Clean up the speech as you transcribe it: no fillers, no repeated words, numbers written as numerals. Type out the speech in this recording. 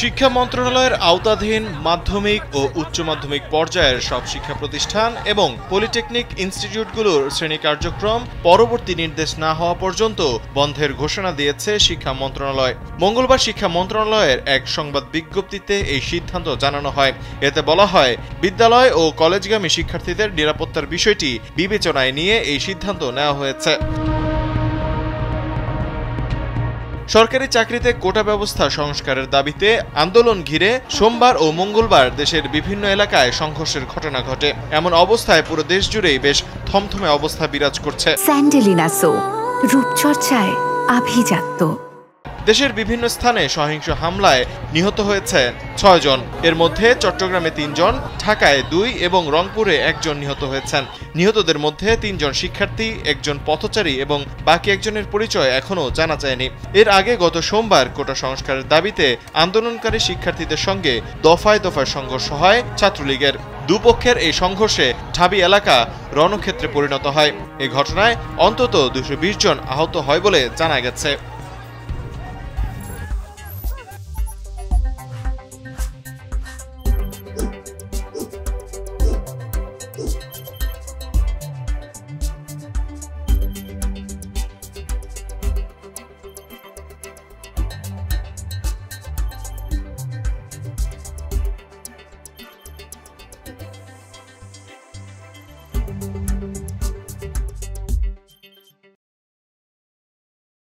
শিক্ষা মন্ত্রণালয়ের আওতাধীন মাধ্যমিক ও উচ্চ মাধ্যমিক পর্যায়ের সব শিক্ষা প্রতিষ্ঠান এবং পলিটেকনিক ইনস্টিটিউটগুলোর শ্রেণী কার্যক্রম পরবর্তী নির্দেশ না হওয়া পর্যন্ত বন্ধের ঘোষণা দিয়েছে শিক্ষা মন্ত্রণালয়। মঙ্গলবার শিক্ষা মন্ত্রণালয়ের এক সংবাদ বিজ্ঞপ্তিতে এই সিদ্ধান্ত জানানো হয়। এতে বলা হয়, বিদ্যালয় ও কলেজগামী শিক্ষার্থীদের নিরাপত্তার বিষয়টি বিবেচনায় নিয়ে এই সিদ্ধান্ত নেওয়া হয়েছে। সরকারি চাকরিতে কোটা ব্যবস্থা সংস্কারের দাবিতে আন্দোলন ঘিরে সোমবার ও মঙ্গলবার দেশের বিভিন্ন এলাকায় সংঘর্ষের ঘটনা ঘটে। এমন অবস্থায় পুরো দেশ জুড়েই বেশ থমথমে অবস্থা বিরাজ করছে। স্যান্ডেলিনা সো, রূপচর্চায় আভিজাত্য। দেশের বিভিন্ন স্থানে সহিংস হামলায় নিহত হয়েছে ৬ জন। এর মধ্যে চট্টগ্রামে ৩ জন, ঢাকায় ২ এবং রংপুরে ১ জন নিহত হয়েছেন। নিহতদের মধ্যে ৩ জন শিক্ষার্থী, ১ জন পথচারী এবং বাকি একজনের পরিচয় এখনও জানা যায়নি। এর আগে গত সোমবার কোটা সংস্কারের দাবিতে আন্দোলনকারী শিক্ষার্থীদের সঙ্গে দফায় দফায় সংঘর্ষ হয় ছাত্রলীগের। দুপক্ষের এই সংঘর্ষে ঢাবি এলাকা রণক্ষেত্রে পরিণত হয়। এই ঘটনায় অন্তত ২২০ জন আহত হয় বলে জানা গেছে।